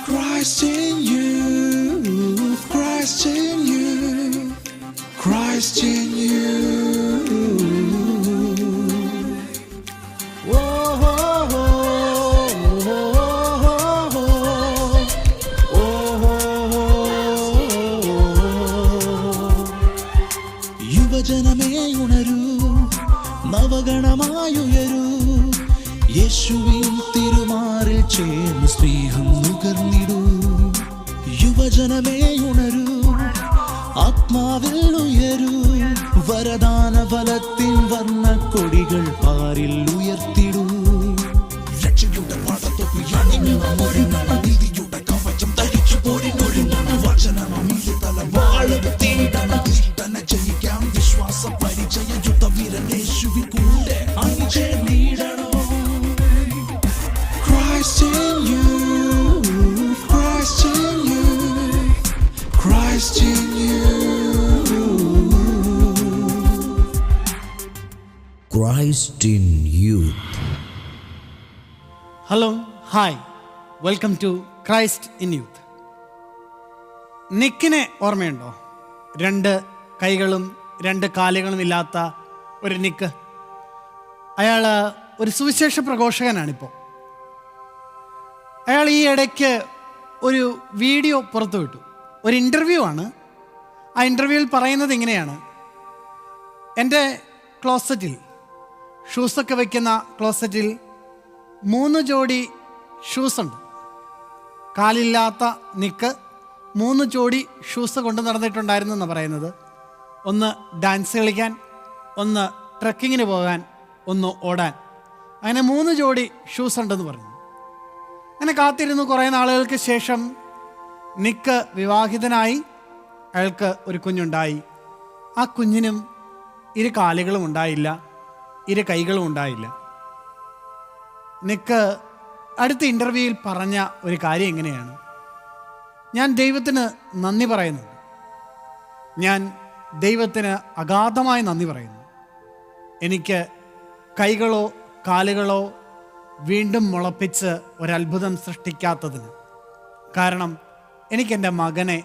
Christ in you, Christ in you, Christ in you. യുവജനമേ ഉണരൂ, നവഗണമായുയരൂ, യേശുവിൻ തിരുമാറിൽ ചേർന്ന് സ്നേഹം നുകർന്നിടൂ. യുവജനമേ ഉണരൂ, ആത്മാവിൽ ഉയരൂ, വരദാന ഫലത്തിൻ വർണ്ണ കൊടികൾ പാരിൽ ഉയർത്തിടൂ. രക്ഷയുടെ പാടത്തൊപ്പി അണിഞ്ഞു നമ്മൊരുങ്ങണം, നീതിയുടെ കവചം ധരിച്ചു പോരിനൊരുങ്ങണം, വചനമീതല വാഴത്തീടണം, ദുഷ്ടനെ ജയിക്കാം വിശ്വാസ പരിചയ യുദ്ധവീരൻ യേശുവിൻ കൂടെ അണിചേർന്നിടണം. Christ in you, Christ in you, Christ in you. Christ in youth. Hello, hi, welcome to Christ in youth. നിക്കിനെ ഓർമ്മയുണ്ടോ? 2 കൈകളും 2 കാലുകളും ഇല്ലാത്ത ഒരു നിക്ക്. അയാൾ ഒരു സുവിശേഷ പ്രഘോഷകനാണിപ്പോൾ. അയാൾ ഈ ഇടയ്ക്ക് ഒരു വീഡിയോ പുറത്തുവിട്ടു. ഒരു ഇൻ്റർവ്യൂ ആണ്. ആ ഇൻ്റർവ്യൂവിൽ പറയുന്നത് ഇങ്ങനെയാണ്: എൻ്റെ ക്ലോസറ്റിൽ, ഷൂസൊക്കെ വയ്ക്കുന്ന ക്ലോസറ്റിൽ 3 ജോഡി ഷൂസുണ്ട്. കാലില്ലാത്ത നിക്ക് 3 ജോഡി ഷൂസ് കൊണ്ട് നടന്നിട്ടുണ്ടായിരുന്നു എന്നാണ് പറയുന്നത്. ഒന്ന് ഡാൻസ് കളിക്കാൻ, ഒന്ന് ട്രക്കിങ്ങിന് പോകാൻ, ഒന്ന് ഓടാൻ. അങ്ങനെ 3 ജോഡി ഷൂസ് ഉണ്ടെന്ന് പറഞ്ഞു. അങ്ങനെ കാത്തിരുന്നു. കുറേ നാളുകൾക്ക് ശേഷം നിക്ക് വിവാഹിതനായി. അയാൾക്ക് ഒരു കുഞ്ഞുണ്ടായി. ആ കുഞ്ഞിനും 2 കാലുകളും ഉണ്ടായില്ല, 2 കൈകളും ഉണ്ടായില്ല. നിക്ക് അടുത്ത ഇൻ്റർവ്യൂവിൽ പറഞ്ഞ ഒരു കാര്യം എങ്ങനെയാണ്: ഞാൻ ദൈവത്തിന് നന്ദി പറയുന്നുണ്ട്. ഞാൻ ദൈവത്തിന് അഗാധമായി നന്ദി പറയുന്നു. എനിക്ക് കൈകളോ കാലുകളോ വീണ്ടും മുളപ്പിച്ച് ഒരത്ഭുതം സൃഷ്ടിക്കാത്തതിന്. കാരണം എനിക്കെൻ്റെ മകനെ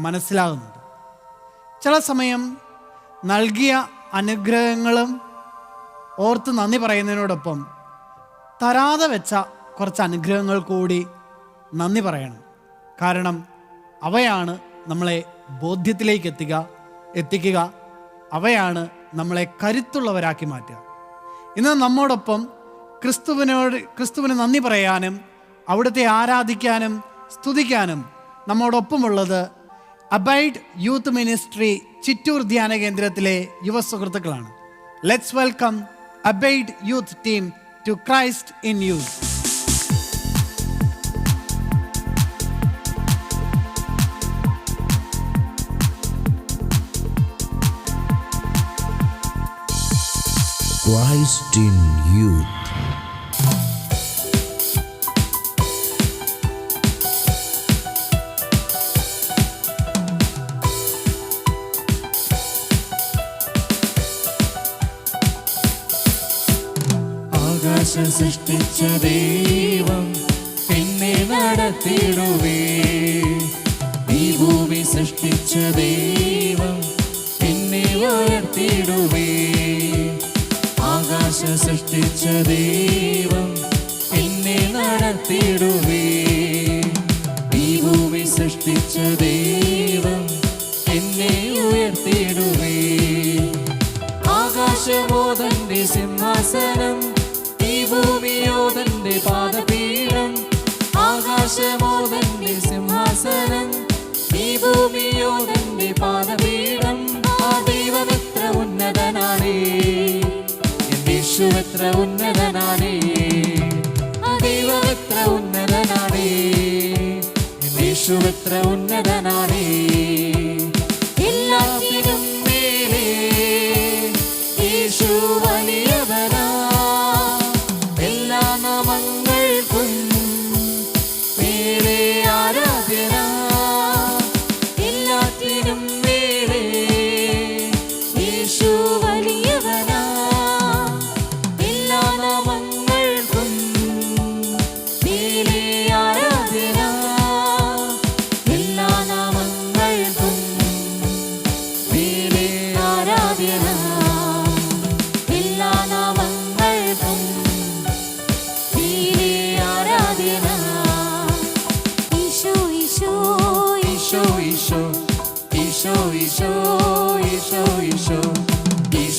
മനസ്സിലാകുന്നുണ്ട്. ചില സമയം നൽകിയ അനുഗ്രഹങ്ങളും ഓർത്ത് നന്ദി പറയുന്നതിനോടൊപ്പം തരാതെ വെച്ച കുറച്ച് അനുഗ്രഹങ്ങൾ കൂടി നന്ദി പറയണം. കാരണം അവയാണ് നമ്മളെ ബോധ്യത്തിലേക്ക് എത്തിക്കുക. അവയാണ് നമ്മളെ കരുത്തുള്ളവരാക്കി മാറ്റുക. ഇന്ന് നമ്മോടൊപ്പം ക്രിസ്തുവിന് നന്ദി പറയാനും അവിടുത്തെ ആരാധിക്കാനും സ്തുതിക്കാനും നമ്മോടൊപ്പമുള്ളത് അബൈഡ് യൂത്ത് മിനിസ്ട്രി ചിറ്റൂർ ധ്യാന കേന്ദ്രത്തിലെ യുവ സുഹൃത്തുക്കളാണ്. Let's welcome abide youth team to Christ in youth. Christ in youth. ആകാശം സൃഷ്ടിച്ച ദൈവം എന്നെ നടത്തിടുവേ, ഈ ഭൂമി സൃഷ്ടിച്ച ദൈവം എന്നെ വളർത്തിടുവേ. ആകാശം സൃഷ്ടിച്ച ദൈവം എന്നെ നടത്തിടുവേ, ഈ ഭൂമി സൃഷ്ടിച്ച ദൈവം എന്നെ ഉയർത്തിടുവേ. ആകാശമോ തന്റെ സിംഹാസനം, ഈ ഭൂമിയോ തന്റെ പാദപീഠം. ആകാശമോ തന്റെ സിംഹാസനം, ഈ ഭൂമിയോ തന്റെ പാദപീഠം. ആ ദൈവമെത്ര ഉന്നതനാണേ, യേശുവെത്ര ഉന്നതനാണേ. ആ ദൈവമെത്ര ഉന്നതനാണേ, യേശുവെത്ര ഉന്നതനാണേ. എല്ലാത്തിനും മേലെ യേശു വലിയവനാ, എല്ലാ നാമങ്ങൾക്കും മേലെ ആരാധ്യനാ. എല്ലാത്തിനും മേലെ യേശു വലിയവനാ.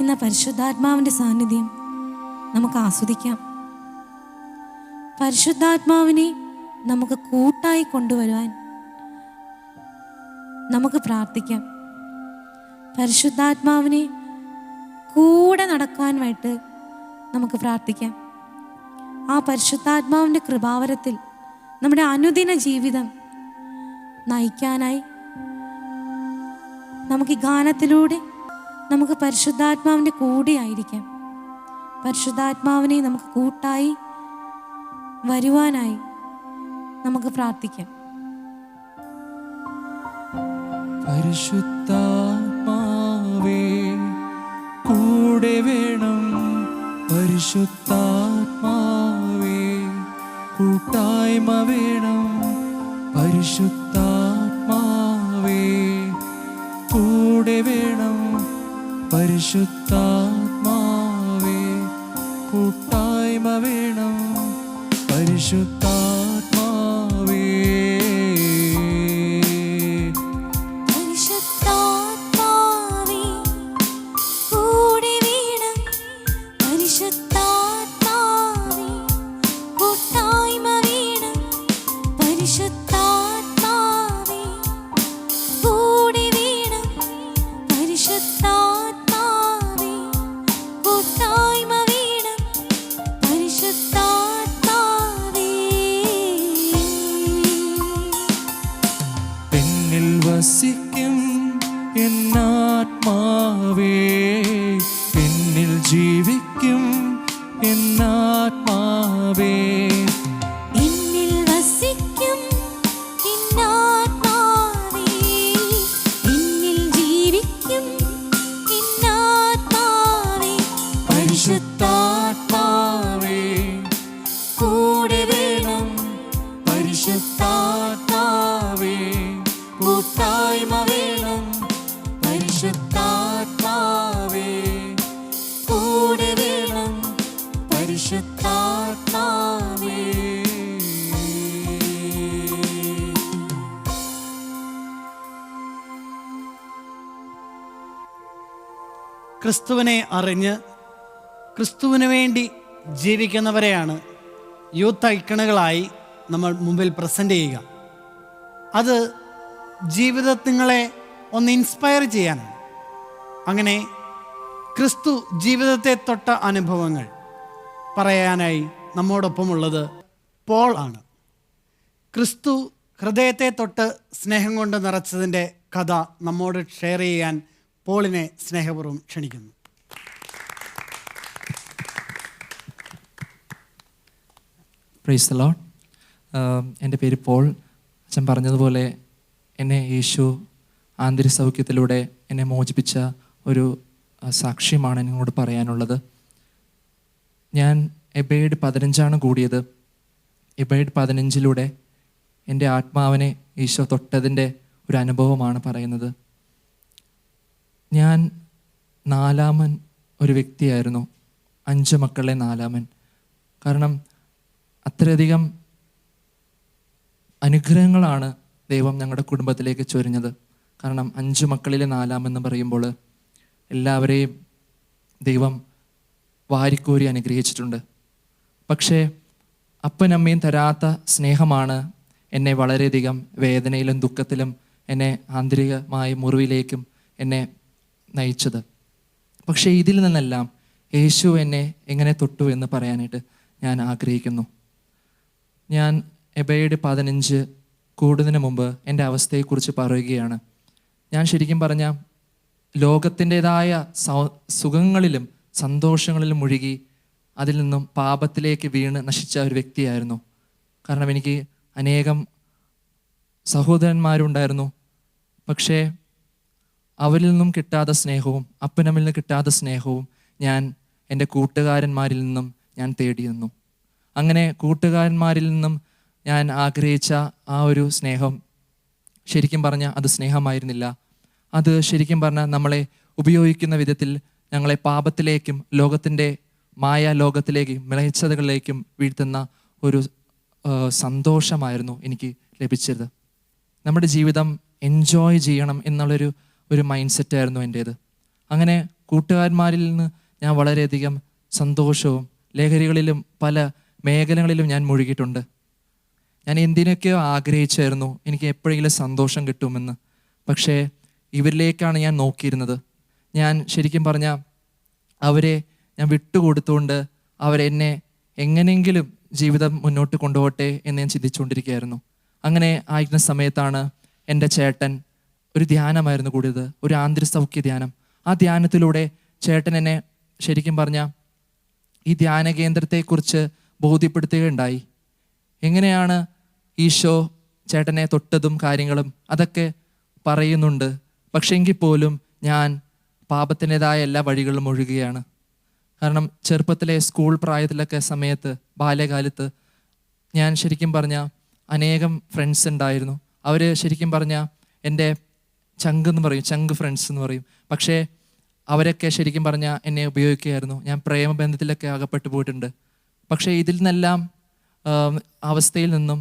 വസിക്കുന്ന പരിശുദ്ധാത്മാവിൻ്റെ സാന്നിധ്യം നമുക്ക് ആസ്വദിക്കാം. പരിശുദ്ധാത്മാവിനെ നമുക്ക് കൂട്ടായി കൊണ്ടുവരുവാൻ നമുക്ക് പ്രാർത്ഥിക്കാം. പരിശുദ്ധാത്മാവിനെ കൂടെ നടക്കാനായിട്ട് നമുക്ക് പ്രാർത്ഥിക്കാം. ആ പരിശുദ്ധാത്മാവിൻ്റെ കൃപാവരത്തിൽ നമ്മുടെ അനുദിന ജീവിതം നയിക്കാനായി നമുക്ക് ഈ ഗാനത്തിലൂടെ നമുക്ക് പരിശുദ്ധാത്മാവിൻ്റെ കൂടെ ആയിരിക്കാം. പരിശുദ്ധാത്മാവിനെ നമുക്ക് കൂട്ടായി വരുവാനായി നമുക്ക് പ്രാർത്ഥിക്കാം. പരിശുദ്ധാത്മാവേ കൂടെ വേണം, പരിശുദ്ധാത്മാവേ കൂട്ടായ്മ വേണം, പരിശുദ്ധാത്മാവേ കൂടെ വേണം, പരിശുദ്ധാത്മാവേ കൂട്ടായ്മ വേണം, പരിശുദ്ധാത്മാവേ. പരിശുദ്ധാത്മാവേ കൂടെ വേണം, പരിശുദ്ധാത്മാവേ കൂട്ടായ്മ വേണം, പരിശുദ്ധാത്മാവേ കൂടെ വേണം, പരിശുദ്ധാത്മാവേ കൂട്ടായ്മ വേണം, പരിശുദ്ധാത്മാവേ. എന്നിൽ വസിക്കും എന്നാത്മാവേ, എന്നിൽ ജീവിക്കും എന്നാത്മാവേ, എന്നിൽ വസിക്കും എന്നാത്മാവേ, എന്നിൽ ജീവിക്കും എന്നാത്മാവേ, പരിശുദ്ധാത്മാവേ കൂടെ വേണം, പരിശുദ്ധാത്മാവേ കൂട്ടായ്മ വേണം, പരിശുദ്ധാത്മാവേ കൂടെ വേണം, പരിശുദ്ധാത്മാവേ. ക്രിസ്തുവിനെ അറിഞ്ഞ് ക്രിസ്തുവിന് വേണ്ടി ജീവിക്കുന്നവരെയാണ് യൂത്ത് ഐക്കണുകളായി നമ്മൾ മുമ്പിൽ പ്രസൻറ്റ് ചെയ്യുക. അത് ജീവിതത്തിങ്ങളെ ഒന്ന് ഇൻസ്പയർ ചെയ്യാനാണ്. അങ്ങനെ ക്രിസ്തു ജീവിതത്തെ തൊട്ട അനുഭവങ്ങൾ പറയാനായി നമ്മോടൊപ്പമുള്ളത് പോൾ ആണ്. ക്രിസ്തു ഹൃദയത്തെ തൊട്ട് സ്നേഹം കൊണ്ട് നിറച്ചതിൻ്റെ കഥ നമ്മോട് ഷെയർ ചെയ്യാൻ പോളിനെ സ്നേഹപൂർവ്വം ക്ഷണിക്കുന്നു. Praise the Lord. എൻ്റെ പേര് പോൾ. അച്ഛൻ പറഞ്ഞതുപോലെ എന്നെ യേശു ആന്തരിക സൗഖ്യത്തിലൂടെ എന്നെ മോചിപ്പിച്ച ഒരു സാക്ഷ്യമാണ് നിങ്ങളോട് പറയാനുള്ളത്. ഞാൻ എബേഡ് 15 കൂടിയത്. എബേഡ് 15 എൻ്റെ ആത്മാവിനെ ഈശോ തൊട്ടതിൻ്റെ ഒരു അനുഭവമാണ് പറയുന്നത്. ഞാൻ 4ാമൻ ഒരു വ്യക്തിയായിരുന്നു, 5 മക്കളിലെ 4ാമൻ. കാരണം അത്രയധികം അനുഗ്രഹങ്ങളാണ് ദൈവം ഞങ്ങളുടെ കുടുംബത്തിലേക്ക് ചൊരിഞ്ഞത്. കാരണം 5 മക്കളിലെ 4ാമെന്ന് പറയുമ്പോൾ എല്ലാവരെയും ദൈവം വാരിക്കോരി അനുഗ്രഹിച്ചിട്ടുണ്ട്. പക്ഷേ അപ്പനമ്മയും തരാത്ത സ്നേഹമാണ് എന്നെ വളരെയധികം വേദനയിലും ദുഃഖത്തിലും എന്നെ ആന്തരികമായ മുറിവിലേക്കും എന്നെ നയിച്ചത്. പക്ഷേ ഇതിൽ നിന്നെല്ലാം യേശു എന്നെ എങ്ങനെ തൊട്ടു എന്ന് പറയാനായിട്ട് ഞാൻ ആഗ്രഹിക്കുന്നു. ഞാൻ എബേഡ് 15 കൂടുന്നതിന് മുമ്പ് എൻ്റെ അവസ്ഥയെക്കുറിച്ച് പറയുകയാണ്. ഞാൻ ശരിക്കും പറഞ്ഞാൽ ലോകത്തിൻ്റെതായ സുഖങ്ങളിലും സന്തോഷങ്ങളിലും മുഴുകി അതിൽ നിന്നും പാപത്തിലേക്ക് വീണ് നശിച്ച ഒരു വ്യക്തിയായിരുന്നു. കാരണം എനിക്ക് അനേകം സഹോദരന്മാരുണ്ടായിരുന്നു. പക്ഷേ അവരിൽ നിന്നും കിട്ടാത്ത സ്നേഹവും അപ്പനമ്മിൽ നിന്ന് കിട്ടാത്ത സ്നേഹവും ഞാൻ എൻ്റെ കൂട്ടുകാരന്മാരിൽ നിന്നും ഞാൻ തേടി നിന്നു. അങ്ങനെ കൂട്ടുകാരന്മാരിൽ നിന്നും ഞാൻ ആഗ്രഹിച്ച ആ ഒരു സ്നേഹം ശരിക്കും പറഞ്ഞാൽ അത് സ്നേഹമായിരുന്നില്ല. അത് ശരിക്കും പറഞ്ഞാൽ നമ്മളെ ഉപയോഗിക്കുന്ന വിധത്തിൽ ഞങ്ങളെ പാപത്തിലേക്കും ലോകത്തിൻ്റെ മായ ലോകത്തിലേക്കും മിളച്ചതകളിലേക്കും വീഴ്ത്തുന്ന ഒരു സന്തോഷമായിരുന്നു എനിക്ക് ലഭിച്ചത്. നമ്മുടെ ജീവിതം എൻജോയ് ചെയ്യണം എന്നുള്ളൊരു മൈൻഡ് സെറ്റായിരുന്നു എൻ്റേത്. അങ്ങനെ കൂട്ടുകാരന്മാരിൽ നിന്ന് ഞാൻ വളരെയധികം സന്തോഷവും ലഹരികളിലും പല മേഖലകളിലും ഞാൻ മുഴുകിയിട്ടുണ്ട്. ഞാൻ എന്തിനൊക്കെയോ ആഗ്രഹിച്ചായിരുന്നു എനിക്ക് എപ്പോഴെങ്കിലും സന്തോഷം കിട്ടുമെന്ന്. പക്ഷേ ഇവരിലേക്കാണ് ഞാൻ നോക്കിയിരുന്നത്. ഞാൻ ശരിക്കും പറഞ്ഞാൽ അവരെ ഞാൻ വിട്ടുകൊടുത്തുകൊണ്ട് അവരെന്നെ എങ്ങനെയെങ്കിലും ജീവിതം മുന്നോട്ട് കൊണ്ടുപോകട്ടെ എന്ന് ഞാൻ ചിന്തിച്ചുകൊണ്ടിരിക്കുകയായിരുന്നു. അങ്ങനെ ആയിരിക്കുന്ന സമയത്താണ് എൻ്റെ ചേട്ടൻ ഒരു ധ്യാനമായിരുന്നു കൂടിയത്, ഒരു ആന്തരികസൗഖ്യ ധ്യാനം. ആ ധ്യാനത്തിലൂടെ ചേട്ടൻ എന്നെ ശരിക്കും പറഞ്ഞാൽ ഈ ധ്യാന കേന്ദ്രത്തെക്കുറിച്ച് ബോധ്യപ്പെടുത്തുകയുണ്ടായി. എങ്ങനെയാണ് ഈശോ ചേട്ടനെ തൊട്ടതും കാര്യങ്ങളും അതൊക്കെ പറയുന്നുണ്ട്. പക്ഷേ എങ്കിൽ പോലും ഞാൻ പാപത്തിൻ്റെതായ എല്ലാ വഴികളിലും ഒഴുകുകയാണ്. കാരണം ചെറുപ്പത്തിലെ സ്കൂൾ പ്രായത്തിലൊക്കെ സമയത്ത് ബാല്യകാലത്ത് ഞാൻ ശരിക്കും പറഞ്ഞാൽ അനേകം ഫ്രണ്ട്സ് ഉണ്ടായിരുന്നു. അവർ ശരിക്കും പറഞ്ഞാൽ എൻ്റെ ചങ്ക് എന്ന് പറയും, ചങ്ക് ഫ്രണ്ട്സ് എന്ന് പറയും. പക്ഷേ അവരൊക്കെ ശരിക്കും പറഞ്ഞാൽ എന്നെ ഉപയോഗിക്കുകയായിരുന്നു. ഞാൻ പ്രേമബന്ധത്തിലൊക്കെ അകപ്പെട്ടു പോയിട്ടുണ്ട്. പക്ഷേ ഇതിൽ നിന്നെല്ലാം അവസ്ഥയിൽ നിന്നും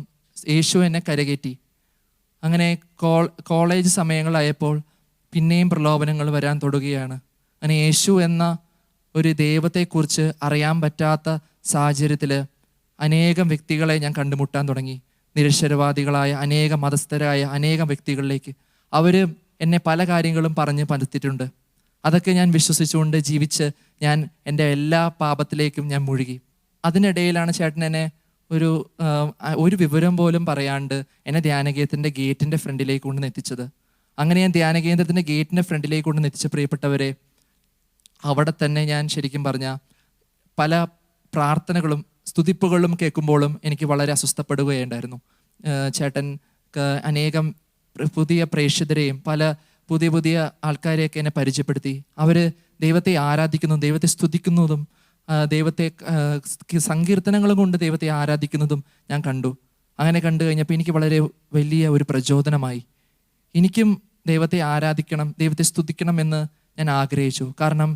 യേശു എന്നെ കരകയറ്റി. അങ്ങനെ കോളേജ് സമയങ്ങളായപ്പോൾ പിന്നെയും പ്രലോഭനങ്ങൾ വരാൻ തുടങ്ങുകയാണ്. അങ്ങനെ യേശു എന്ന ഒരു ദൈവത്തെക്കുറിച്ച് അറിയാൻ പറ്റാത്ത സാഹചര്യത്തിൽ അനേകം വ്യക്തികളെ ഞാൻ കണ്ടുമുട്ടാൻ തുടങ്ങി. നിരക്ഷരവാദികളായ അനേകം മതസ്ഥരായ അനേകം വ്യക്തികളിലേക്ക് അവർ എന്നെ പല കാര്യങ്ങളും പറഞ്ഞ് പരത്തിയിട്ടുണ്ട്. അതൊക്കെ ഞാൻ വിശ്വസിച്ചുകൊണ്ട് ജീവിച്ച് ഞാൻ എൻ്റെ എല്ലാ പാപത്തിലേക്കും ഞാൻ മുഴുകി. അതിനിടയിലാണ് ചേട്ടൻ എന്നെ ഒരു വിവരം പോലും പറയാണ്ട് എന്നെ ധ്യാനകേന്ദ്രത്തിൻ്റെ ഗേറ്റിൻ്റെ ഫ്രണ്ടിലേക്ക് കൊണ്ട് എത്തിച്ചത്. അങ്ങനെ ഞാൻ ധ്യാനകേന്ദ്രത്തിൻ്റെ ഗേറ്റിൻ്റെ ഫ്രണ്ടിലേക്ക് കൊണ്ട് എത്തിച്ച പ്രിയപ്പെട്ടവരെ, അവിടെ തന്നെ ഞാൻ ശരിക്കും പറഞ്ഞാൽ പല പ്രാർത്ഥനകളും സ്തുതിപ്പുകളും കേൾക്കുമ്പോഴും എനിക്ക് വളരെ അസ്വസ്ഥപ്പെടുകയുണ്ടായിരുന്നു. ചേട്ടൻ അനേകം പുതിയ പ്രേക്ഷിതരെയും പല പുതിയ പുതിയ ആൾക്കാരെയൊക്കെ എന്നെ പരിചയപ്പെടുത്തി. അവർ ദൈവത്തെ ആരാധിക്കുന്നതും ദൈവത്തെ സ്തുതിക്കുന്നതും ദൈവത്തെ സങ്കീർത്തനങ്ങളും കൊണ്ട് ദൈവത്തെ ആരാധിക്കുന്നതും ഞാൻ കണ്ടു. അങ്ങനെ കണ്ടു കഴിഞ്ഞപ്പോൾ എനിക്ക് വളരെ വലിയ ഒരു പ്രചോദനമായി. എനിക്കും ദൈവത്തെ ആരാധിക്കണം, ദൈവത്തെ സ്തുതിക്കണം എന്ന് ഞാൻ ആഗ്രഹിച്ചു. കാരണം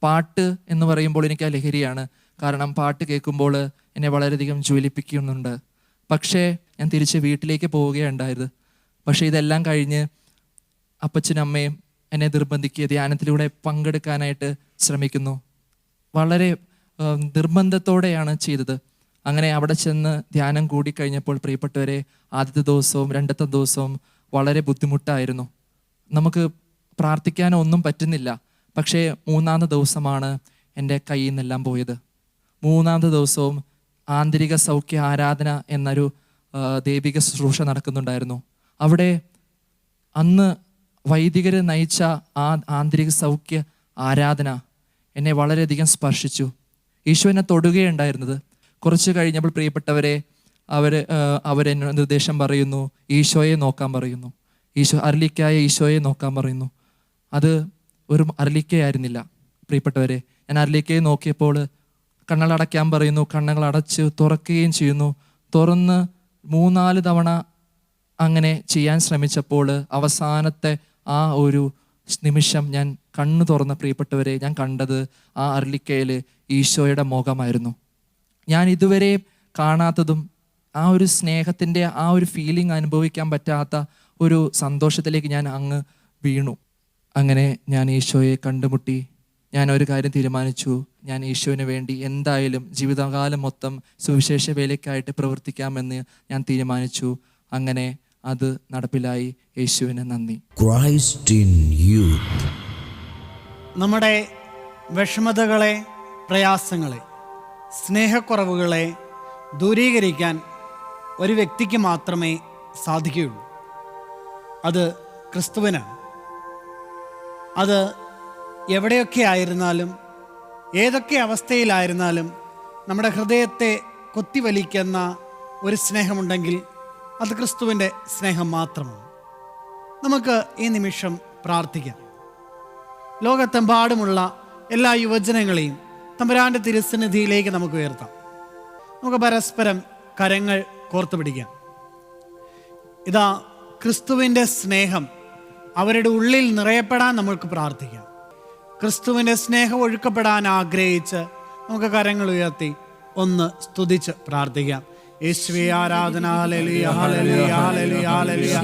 പാട്ട് എന്ന് പറയുമ്പോൾ എനിക്ക് ആ ലഹരിയാണ്. കാരണം പാട്ട് കേൾക്കുമ്പോൾ എന്നെ വളരെയധികം ജ്വലിപ്പിക്കുന്നുണ്ട്. പക്ഷേ ഞാൻ തിരിച്ച് വീട്ടിലേക്ക് പോവുകയുണ്ടായത്. പക്ഷേ ഇതെല്ലാം കഴിഞ്ഞ് അപ്പച്ചനും അമ്മയും എന്നെ നിർബന്ധിക്കുക, ധ്യാനത്തിലൂടെ പങ്കെടുക്കാനായിട്ട് ശ്രമിക്കുന്നു. വളരെ നിർബന്ധത്തോടെയാണ് ചെയ്തത്. അങ്ങനെ അവിടെ ചെന്ന് ധ്യാനം കൂടിക്കഴിഞ്ഞപ്പോൾ പ്രിയപ്പെട്ടവരെ, ആദ്യത്തെ ദിവസവും രണ്ടത്തെ ദിവസവും വളരെ ബുദ്ധിമുട്ടായിരുന്നു. നമുക്ക് പ്രാർത്ഥിക്കാനോ ഒന്നും പറ്റുന്നില്ല. പക്ഷേ മൂന്നാമത്തെ ദിവസമാണ് എൻ്റെ കയ്യിൽ നിന്നെല്ലാം പോയത്. മൂന്നാമത്തെ ദിവസവും ആന്തരിക സൗഖ്യ ആരാധന എന്നൊരു ദൈവിക ശുശ്രൂഷ നടക്കുന്നുണ്ടായിരുന്നു. അവിടെ അന്ന് വൈദികർ നയിച്ച ആ ആന്തരിക സൗഖ്യ ആരാധന എന്നെ വളരെയധികം സ്പർശിച്ചു. ഈശോ എന്നെ തൊടുകയുണ്ടായിരുന്നത്. കുറച്ച് കഴിഞ്ഞപ്പോൾ പ്രിയപ്പെട്ടവരെ, അവരെന്നോട് നിർദ്ദേശം പറയുന്നു, ഈശോയെ നോക്കാൻ പറയുന്നു. അരളിക്കായ ഈശോയെ നോക്കാൻ പറയുന്നു. അത് ഒരു അരളിക്കയായിരുന്നില്ല പ്രിയപ്പെട്ടവരെ. ഞാൻ അരളിക്കയെ നോക്കിയപ്പോൾ കണ്ണുകളടയ്ക്കാൻ പറയുന്നു. കണ്ണുകൾ അടച്ച് തുറക്കുകയും ചെയ്യുന്നു. തുറന്ന് 3-4 തവണ അങ്ങനെ ചെയ്യാൻ ശ്രമിച്ചപ്പോൾ അവസാനത്തെ ആ ഒരു നിമിഷം ഞാൻ കണ്ണു തുറന്ന പ്രിയപ്പെട്ടവരെ, ഞാൻ കണ്ടത് ആ അരളിക്കയിൽ ഈശോയുടെ മുഖമായിരുന്നു. ഞാൻ ഇതുവരെ കാണാത്തതും ആ ഒരു സ്നേഹത്തിൻ്റെ ആ ഒരു ഫീലിംഗ് അനുഭവിക്കാൻ പറ്റാത്ത ഒരു സന്തോഷത്തിലേക്ക് ഞാൻ അങ്ങ് വീണു. അങ്ങനെ ഞാൻ ഈശോയെ കണ്ടുമുട്ടി. ഞാൻ ഒരു കാര്യം തീരുമാനിച്ചു, ഞാൻ ഈശോന് വേണ്ടി എന്തായാലും ജീവിതകാലം മൊത്തം സുവിശേഷ വേലയ്ക്കായിട്ട് പ്രവർത്തിക്കാമെന്ന് ഞാൻ തീരുമാനിച്ചു. അങ്ങനെ അത് നടപ്പിലായി. യേശുവിന് നന്ദി. Christ in youth. നമ്മുടെ വിഷമതകളെ, പ്രയാസങ്ങളെ, സ്നേഹക്കുറവുകളെ ദൂരീകരിക്കാൻ ഒരു വ്യക്തിക്ക് മാത്രമേ സാധിക്കുകയുള്ളൂ. അത് ക്രിസ്തുവിനാണ്. അത് എവിടെയൊക്കെ ആയിരുന്നാലും ഏതൊക്കെ അവസ്ഥയിലായിരുന്നാലും നമ്മുടെ ഹൃദയത്തെ കൊത്തിവലിക്കുന്ന ഒരു സ്നേഹമുണ്ടെങ്കിൽ അത് ക്രിസ്തുവിൻ്റെ സ്നേഹം മാത്രമാണ്. നമുക്ക് ഈ നിമിഷം പ്രാർത്ഥിക്കാം. ലോകത്തെമ്പാടുമുള്ള എല്ലാ യുവജനങ്ങളെയും തമ്പുരാൻ്റെ തിരുസന്നിധിയിലേക്ക് നമുക്ക് ഉയർത്താം. നമുക്ക് പരസ്പരം കരങ്ങൾ കോർത്തു പിടിക്കാം. ഇതാ ക്രിസ്തുവിൻ്റെ സ്നേഹം അവരുടെ ഉള്ളിൽ നിറയപ്പെടാൻ നമുക്ക് പ്രാർത്ഥിക്കാം. ക്രിസ്തുവിൻ്റെ സ്നേഹം ഒഴുക്കപ്പെടാൻ ആഗ്രഹിച്ച് നമുക്ക് കരങ്ങൾ ഉയർത്തി ഒന്ന് സ്തുതിച്ച് പ്രാർത്ഥിക്കാം. യേശുവേ ആരാധന ഹല്ലേലൂയ ഹല്ലേലൂയ ഹല്ലേലൂയ ഹല്ലേലൂയ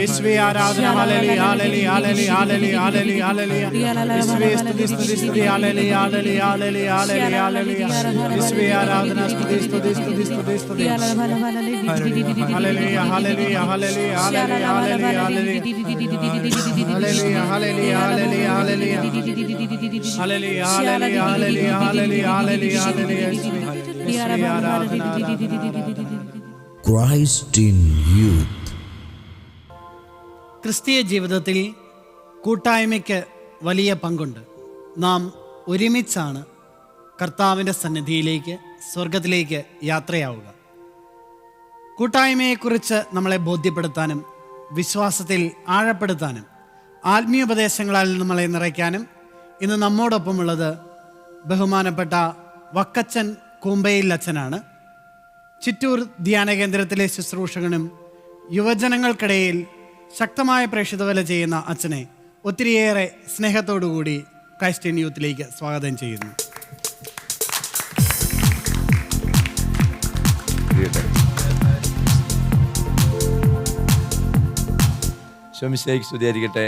യേശുവേ ആരാധന hallelujah hallelujah hallelujah hallelujah hallelujah hallelujah യേശുവേ സ്തുതി സ്തുതി സ്തുതി hallelujah hallelujah hallelujah hallelujah hallelujah യേശുവേ ആരാധന സ്തുതി സ്തുതി സ്തുതി സ്തുതി സ്തുതി hallelujah hallelujah hallelujah hallelujah hallelujah hallelujah hallelujah hallelujah hallelujah hallelujah hallelujah hallelujah hallelujah hallelujah യേശുവേ ആരാധന Christ in youth. ക്രിസ്തീയ ജീവിതത്തിൽ കൂട്ടായ്മയ്ക്ക് വലിയ പങ്കുണ്ട്. നാം ഒരുമിച്ചാണ് കർത്താവിൻ്റെ സന്നിധിയിലേക്ക്, സ്വർഗത്തിലേക്ക് യാത്രയാവുക. കൂട്ടായ്മയെക്കുറിച്ച് നമ്മളെ ബോധ്യപ്പെടുത്താനും വിശ്വാസത്തിൽ ആഴപ്പെടുത്താനും ആത്മീയോപദേശങ്ങളാൽ നമ്മളെ നിറയ്ക്കാനും ഇന്ന് നമ്മോടൊപ്പമുള്ളത് ബഹുമാനപ്പെട്ട വക്കച്ചൻ കൂമ്പയിൽ അച്ഛനാണ്. ചിറ്റൂർ ധ്യാന കേന്ദ്രത്തിലെ ശുശ്രൂഷകനും യുവജനങ്ങൾക്കിടയിൽ ശക്തമായ പ്രേക്ഷിതവേല ചെയ്യുന്ന അച്ഛനെ ഒത്തിരിയേറെ സ്നേഹത്തോടുകൂടി ക്രൈസ്റ്റ് ഇൻ യൂത്തിലേക്ക് സ്വാഗതം ചെയ്യുന്നു. ശോമിശേഖ് സ്തുതിയായിരിക്കട്ടെ.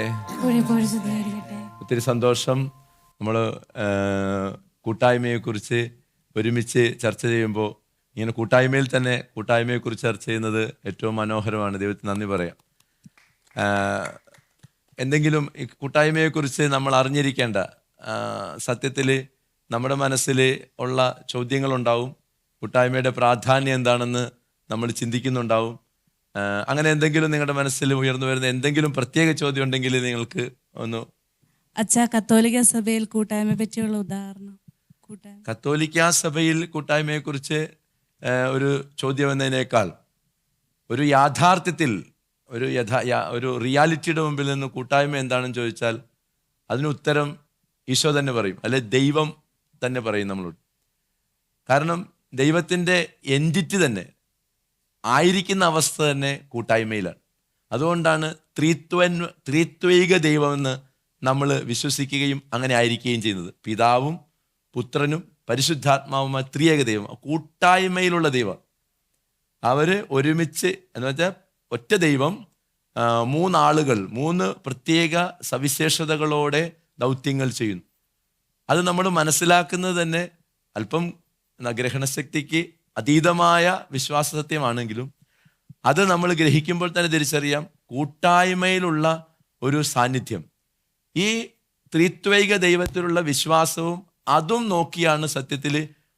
ഒത്തിരി സന്തോഷം. നമ്മൾ കൂട്ടായ്മയെക്കുറിച്ച് ഒരുമിച്ച് ചർച്ച ചെയ്യുമ്പോൾ ഇങ്ങനെ കൂട്ടായ്മയിൽ തന്നെ കൂട്ടായ്മയെക്കുറിച്ച് ചർച്ച ചെയ്യുന്നത് ഏറ്റവും മനോഹരമാണ്. ദൈവത്തിന് നന്ദി പറയാം. എന്തെങ്കിലും ഈ കൂട്ടായ്മയെക്കുറിച്ച് നമ്മൾ അറിഞ്ഞിരിക്കേണ്ട സത്യത്തിൽ നമ്മുടെ മനസ്സിൽ ഉള്ള ചോദ്യങ്ങളുണ്ടാവും. കൂട്ടായ്മയുടെ പ്രാധാന്യം എന്താണെന്ന് നമ്മൾ ചിന്തിക്കുന്നുണ്ടാവും. അങ്ങനെ എന്തെങ്കിലും നിങ്ങളുടെ മനസ്സിൽ ഉയർന്നു വരുന്ന എന്തെങ്കിലും പ്രത്യേക ചോദ്യം ഉണ്ടെങ്കിൽ നിങ്ങൾക്ക് ഒന്ന്. അച്ഛാ, കത്തോലിക്ക സഭയിൽ കൂട്ടായ്മയെ പറ്റിയുള്ള ഉദാഹരണം. കത്തോലിക്ക സഭയിൽ കൂട്ടായ്മയെക്കുറിച്ച് ഒരു ചോദ്യം എന്നതിനേക്കാൾ ഒരു യാഥാർത്ഥ്യത്തിൽ ഒരു റിയാലിറ്റിയുടെ മുമ്പിൽ നിന്ന് കൂട്ടായ്മ എന്താണെന്ന് ചോദിച്ചാൽ അതിന് ഉത്തരം ഈശോ തന്നെ പറയും, അല്ലെ ദൈവം തന്നെ പറയും നമ്മളോട്. കാരണം ദൈവത്തിൻ്റെ എൻറ്റിറ്റി തന്നെ ആയിരിക്കുന്ന അവസ്ഥ തന്നെ കൂട്ടായ്മയിലാണ്. അതുകൊണ്ടാണ് ത്രിത്വൈക ദൈവമെന്ന് നമ്മൾ വിശ്വസിക്കുകയും അങ്ങനെ ആയിരിക്കുകയും ചെയ്യുന്നത്. പിതാവും പുത്രനും പരിശുദ്ധാത്മാവുമായ ത്രിയേക ദൈവം, കൂട്ടായ്മയിലുള്ള ദൈവം. അവർ ഒരുമിച്ച് എന്ന് വെച്ചാൽ ഒറ്റ ദൈവം, മൂന്നാളുകൾ, മൂന്ന് പ്രത്യേക സവിശേഷതകളോടെ ദൗത്യങ്ങൾ ചെയ്യുന്നു. അത് നമ്മൾ മനസ്സിലാക്കുന്നത് തന്നെ അല്പം ഗ്രഹണശക്തിക്ക് അതീതമായ വിശ്വാസ സത്യമാണെങ്കിലും അത് നമ്മൾ ഗ്രഹിക്കുമ്പോൾ തന്നെ തിരിച്ചറിയാം കൂട്ടായ്മയിലുള്ള ഒരു സാന്നിധ്യം. ഈ ത്രിത്വൈക ദൈവത്തിലുള്ള വിശ്വാസവും അതും നോക്കിയാണ് സത്യത്തിൽ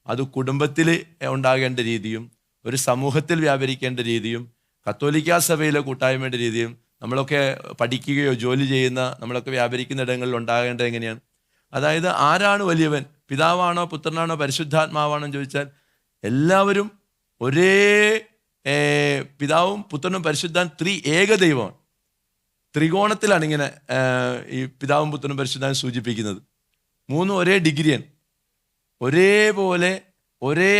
അത് കുടുംബത്തിൽ ഉണ്ടാകേണ്ട രീതിയും ഒരു സമൂഹത്തിൽ വ്യാപരിക്കേണ്ട രീതിയും കത്തോലിക്ക സഭയിലെ കൂട്ടായ്മയുടെ രീതിയും നമ്മളൊക്കെ പഠിക്കുകയോ ജോലി ചെയ്യുന്ന നമ്മളൊക്കെ വ്യാപരിക്കുന്ന ഇടങ്ങളിൽ ഉണ്ടാകേണ്ടത് എങ്ങനെയാണ്. അതായത് ആരാണ് വലിയവൻ, പിതാവാണോ പുത്രനാണോ പരിശുദ്ധാത്മാവാണോ എന്ന് ചോദിച്ചാൽ എല്ലാവരും ഒരേ പിതാവും പുത്രനും പരിശുദ്ധാൻ ഏക ദൈവമാണ്. ത്രികോണത്തിലാണ് ഇങ്ങനെ ഈ പിതാവും പുത്രനും പരിശുദ്ധാൻ സൂചിപ്പിക്കുന്നത്. മൂന്നും ഒരേ ഡിഗ്രിയാണ്, ഒരേപോലെ ഒരേ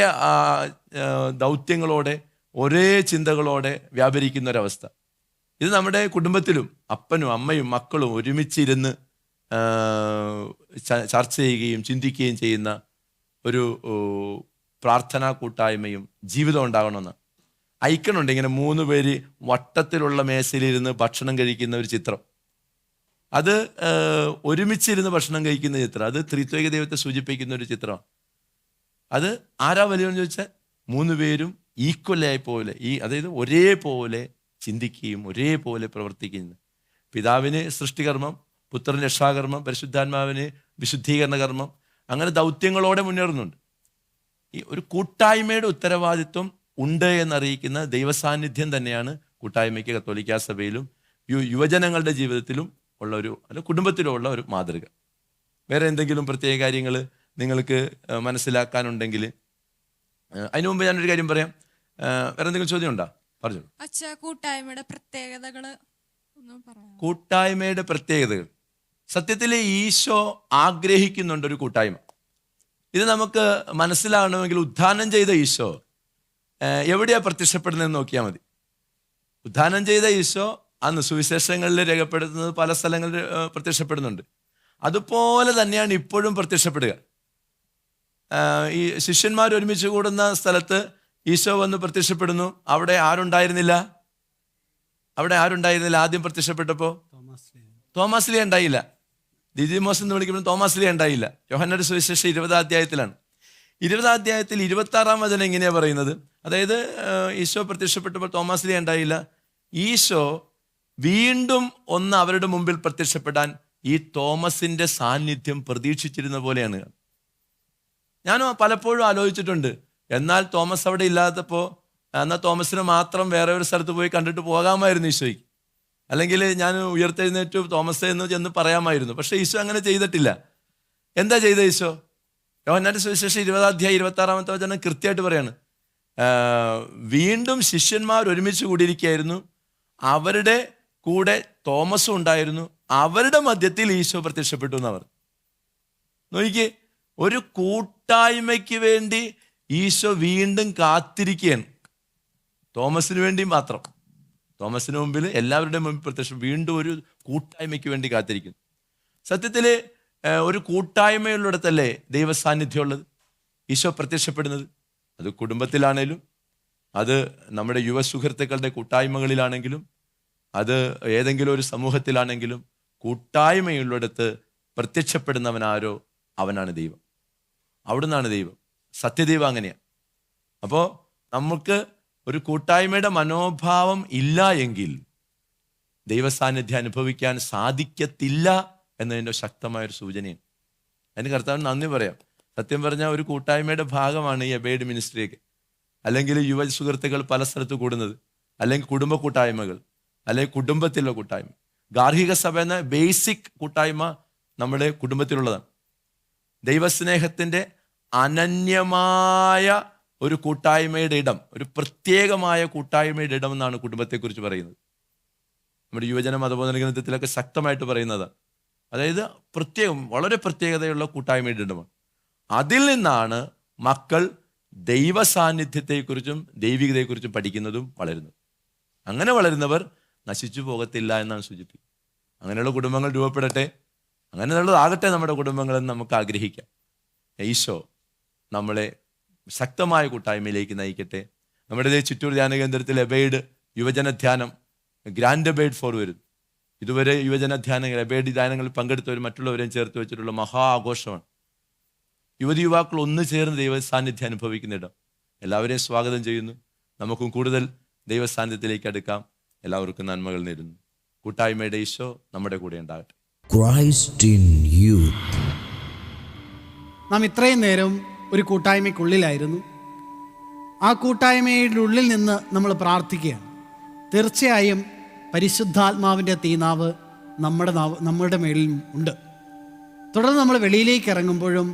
ദൗത്യങ്ങളോടെ ഒരേ ചിന്തകളോടെ വ്യാപരിക്കുന്ന ഒരവസ്ഥ. ഇത് നമ്മുടെ കുടുംബത്തിലും അപ്പനും അമ്മയും മക്കളും ഒരുമിച്ചിരുന്ന് ചർച്ച ചെയ്യുകയും ചിന്തിക്കുകയും ചെയ്യുന്ന ഒരു പ്രാർത്ഥനാ കൂട്ടായ്മയും ജീവിതം ഉണ്ടാകണമെന്നാണ്. ഐക്കണുണ്ട് ഇങ്ങനെ 3 പേര് വട്ടത്തിലുള്ള മേശയിലിരുന്ന് ഭക്ഷണം കഴിക്കുന്ന ഒരു ചിത്രം. അത് ഒരുമിച്ചിരുന്ന് ഭക്ഷണം കഴിക്കുന്ന ചിത്രം. അത് ത്രിത്വൈക ദൈവത്തെ സൂചിപ്പിക്കുന്ന ഒരു ചിത്രം. അത് ആരാ വലിയെന്ന് ചോദിച്ചാൽ 3 പേരും ഈക്വലായി പോലെ അതായത് ഒരേപോലെ ചിന്തിക്കുകയും ഒരേപോലെ പ്രവർത്തിക്കുകയും. പിതാവിന് സൃഷ്ടികർമ്മം, പുത്രന് രക്ഷാകർമ്മം, പരിശുദ്ധാത്മാവിന് വിശുദ്ധീകരണ കർമ്മം, അങ്ങനെ ദൗത്യങ്ങളോടെ മുന്നേറുന്നുണ്ട്. ഈ ഒരു കൂട്ടായ്മയുടെ ഉത്തരവാദിത്വം ഉണ്ട് എന്നറിയിക്കുന്ന ദൈവസാന്നിധ്യം തന്നെയാണ് കൂട്ടായ്മയ്ക്ക് കത്തോലിക്കാ സഭയിലും യുവജനങ്ങളുടെ ജീവിതത്തിലും ഉള്ള അല്ല കുടുംബത്തിലുള്ള ഒരു മാതൃക. വേറെ എന്തെങ്കിലും പ്രത്യേക കാര്യങ്ങൾ നിങ്ങൾക്ക് മനസ്സിലാക്കാനുണ്ടെങ്കിൽ അതിനു മുമ്പ് ഞാനൊരു കാര്യം പറയാം. വേറെ എന്തെങ്കിലും ചോദ്യം ഉണ്ടോ? പറഞ്ഞു. കൂട്ടായ്മയുടെ പ്രത്യേകതകൾ ഒന്നും പറയാം. കൂട്ടായ്മയുടെ പ്രത്യേകതകൾ സത്യത്തിൽ ഈശോ ആഗ്രഹിക്കുന്നുണ്ട് ഒരു കൂട്ടായ്മ. ഇത് നമുക്ക് മനസ്സിലാകണമെങ്കിൽ ഉദ്ധാനം ചെയ്ത ഈശോ എവിടെയാ പ്രത്യക്ഷപ്പെടുന്നതെന്ന് നോക്കിയാൽ മതി. ഉദ്ധാനം ചെയ്ത ഈശോ അന്ന് സുവിശേഷങ്ങളിൽ രേഖപ്പെടുത്തുന്നത് പല സ്ഥലങ്ങളിൽ പ്രത്യക്ഷപ്പെടുന്നുണ്ട്. അതുപോലെ തന്നെയാണ് ഇപ്പോഴും പ്രത്യക്ഷപ്പെടുക. ഈ ശിഷ്യന്മാർ ഒരുമിച്ച് കൂടുന്ന സ്ഥലത്ത് ഈശോ വന്ന് പ്രത്യക്ഷപ്പെടുന്നു. അവിടെ ആരുണ്ടായിരുന്നില്ല? ആദ്യം പ്രത്യക്ഷപ്പെട്ടപ്പോൾ തോമാസ് ലീഹ ഉണ്ടായില്ല. ദിദിമോസ് എന്ന് വിളിക്കുമ്പോൾ തോമാസ് ലീഹ ഉണ്ടായില്ല. യോഹന്നാന്റെ സുവിശേഷം 20-ാം അധ്യായത്തിലാണ്. 20-ാം അധ്യായത്തിൽ 26-ാം വചനം ഇങ്ങനെയാ പറയുന്നത്. അതായത് ഈശോ പ്രത്യക്ഷപ്പെട്ടപ്പോൾ തോമാസ് ലീഹ ഉണ്ടായില്ല. ഈശോ വീണ്ടും ഒന്ന് അവരുടെ മുമ്പിൽ പ്രത്യക്ഷപ്പെടാൻ ഈ തോമസിന്റെ സാന്നിധ്യം പ്രതീക്ഷിച്ചിരുന്ന പോലെയാണ്. ഞാൻ പലപ്പോഴും ആലോചിച്ചിട്ടുണ്ട്, എന്നാൽ തോമസ് അവിടെ ഇല്ലാത്തപ്പോൾ എന്നാൽ തോമസിന് മാത്രം വേറെ ഒരു സ്ഥലത്ത് പോയി കണ്ടിട്ട് പോകാമായിരുന്നു ഈശോയ്ക്ക്. അല്ലെങ്കിൽ ഞാൻ ഉയർത്തെഴുന്നേറ്റു തോമസ് എന്ന് ചെന്ന് പറയാമായിരുന്നു. പക്ഷെ ഈശോ അങ്ങനെ ചെയ്തിട്ടില്ല. എന്താ ചെയ്ത ഈശോ? യോഹന്നാന്റെ സുവിശേഷം 20-ാം അധ്യായം 26-ാമത്തെ വചനം കൃത്യമായിട്ട് പറയാണ്, വീണ്ടും ശിഷ്യന്മാർ ഒരുമിച്ച് കൂടിയിരിക്കുകയായിരുന്നു. അവരുടെ കൂടെ തോമസും ഉണ്ടായിരുന്നു. അവരുടെ മധ്യത്തിൽ ഈശോ പ്രത്യക്ഷപ്പെട്ടു എന്നവർ. നോക്കിക്കേ, ഒരു കൂട്ടായ്മയ്ക്ക് വേണ്ടി ഈശോ വീണ്ടും കാത്തിരിക്കുകയാണ്. തോമസിന് വേണ്ടി മാത്രം, തോമസിന് മുമ്പിൽ എല്ലാവരുടെയും മുമ്പിൽ പ്രത്യക്ഷം, വീണ്ടും ഒരു കൂട്ടായ്മയ്ക്ക് വേണ്ടി കാത്തിരിക്കുന്നു. സത്യത്തിൽ ഒരു കൂട്ടായ്മയുള്ളിടത്തല്ലേ ദൈവ സാന്നിധ്യം ഉള്ളത്, ഈശോ പ്രത്യക്ഷപ്പെടുന്നത്. അത് കുടുംബത്തിലാണേലും, അത് നമ്മുടെ യുവ സുഹൃത്തുക്കളുടെ കൂട്ടായ്മകളിലാണെങ്കിലും, അത് ഏതെങ്കിലും ഒരു സമൂഹത്തിലാണെങ്കിലും, കൂട്ടായ്മയുള്ളിടത്ത് പ്രത്യക്ഷപ്പെടുന്നവനാരോ അവനാണ് ദൈവം. അവിടുന്നാണ് ദൈവം. സത്യദൈവം അങ്ങനെയാണ്. അപ്പോൾ നമുക്ക് ഒരു കൂട്ടായ്മയുടെ മനോഭാവം ഇല്ല എങ്കിൽ ദൈവസാന്നിധ്യം അനുഭവിക്കാൻ സാധിക്കത്തില്ല എന്നതിൻ്റെ ശക്തമായൊരു സൂചനയാണ്. അതിന് കർത്താവിന് നന്ദി പറയാം. സത്യം പറഞ്ഞാൽ ഒരു കൂട്ടായ്മയുടെ ഭാഗമാണ് ഈ എബേഡ് മിനിസ്ട്രിയൊക്കെ. അല്ലെങ്കിൽ യുവ സുഹൃത്തുക്കൾ പല സ്ഥലത്ത് കൂടുന്നത്, അല്ലെങ്കിൽ കുടുംബ കൂട്ടായ്മകൾ, അല്ലെങ്കിൽ കുടുംബത്തിലുള്ള കൂട്ടായ്മ. ഗാർഹിക സഭ എന്ന ബേസിക് കൂട്ടായ്മ നമ്മുടെ കുടുംബത്തിലുള്ളതാണ്. ദൈവസ്നേഹത്തിൻ്റെ അനന്യമായ ഒരു കൂട്ടായ്മയുടെ ഇടം, ഒരു പ്രത്യേകമായ കൂട്ടായ്മയുടെ ഇടം എന്നാണ് കുടുംബത്തെക്കുറിച്ച് പറയുന്നത്. നമ്മുടെ യുവജന മതബോധന ഗ്രന്ഥത്തിലൊക്കെ ശക്തമായിട്ട് പറയുന്നത്. അതായത് വളരെ പ്രത്യേകതയുള്ള കൂട്ടായ്മയുടെ ഇടമാണ്. അതിൽ നിന്നാണ് മക്കൾ ദൈവ സാന്നിധ്യത്തെക്കുറിച്ചും ദൈവികതയെക്കുറിച്ചും പഠിക്കുന്നതും വളരുന്നത്. അങ്ങനെ വളരുന്നവർ നശിച്ചു പോകത്തില്ല എന്നാണ് സൂചിപ്പിക്കുന്നത്. അങ്ങനെയുള്ള കുടുംബങ്ങൾ രൂപപ്പെടട്ടെ, അങ്ങനെയുള്ളതാകട്ടെ നമ്മുടെ കുടുംബങ്ങളെന്ന് നമുക്ക് ആഗ്രഹിക്കാം. ഈശോ നമ്മളെ ശക്തമായ കൂട്ടായ്മയിലേക്ക് നയിക്കട്ടെ. നമ്മുടെ ചിറ്റൂർ ധ്യാന കേന്ദ്രത്തിൽ എബേഡ് യുവജന ധ്യാനം, ഗ്രാൻഡ് എബേഡ് ഫോർ വരും. ഇതുവരെ യുവജന ധ്യാനങ്ങൾ, എബേഡ് ധ്യാനങ്ങളിൽ പങ്കെടുത്തവരും മറ്റുള്ളവരെയും ചേർത്ത് വെച്ചിട്ടുള്ള മഹാ ആഘോഷമാണ്. യുവതിയുവാക്കൾ ഒന്ന് ചേർന്ന് ദൈവ സാന്നിധ്യം അനുഭവിക്കുന്ന ഇടം. എല്ലാവരെയും സ്വാഗതം ചെയ്യുന്നു. നമുക്കും കൂടുതൽ ദൈവ സാന്നിധ്യത്തിലേക്ക് അടുക്കാം. എല്ലാവർക്കും നന്മകൾ നേരുന്നു. കൂട്ടായ്മയുടെ ഈശോ നമ്മുടെ കൂടെ ഉണ്ടാകട്ടെ. Christ in youth. നാം ഇത്രയും നേരം ഒരു കൂട്ടായ്മയ്ക്കുള്ളിലായിരുന്നു. ആ കൂട്ടായ്മയുടെ ഉള്ളിൽ നിന്ന് നമ്മൾ പ്രാർത്ഥിക്കുകയാണ്. തീർച്ചയായും പരിശുദ്ധാത്മാവിൻ്റെ തീനാവ് നമ്മുടെ മേളിലും ഉണ്ട്. തുടർന്ന് നമ്മൾ വെളിയിലേക്ക് ഇറങ്ങുമ്പോഴും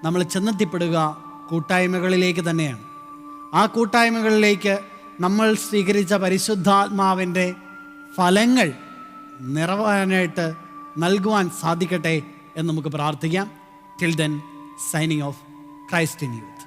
നമ്മൾ ചെന്നെത്തിപ്പെടുക കൂട്ടായ്മകളിലേക്ക് തന്നെയാണ്. ആ കൂട്ടായ്മകളിലേക്ക് നമ്മൾ സ്വീകരിച്ച പരിശുദ്ധാത്മാവിൻ്റെ ഫലങ്ങൾ നിറവാനായിട്ട് നൽകുവാൻ സാധിക്കട്ടെ എന്ന് നമുക്ക് പ്രാർത്ഥിക്കാം. Till then, signing off, Christ in youth.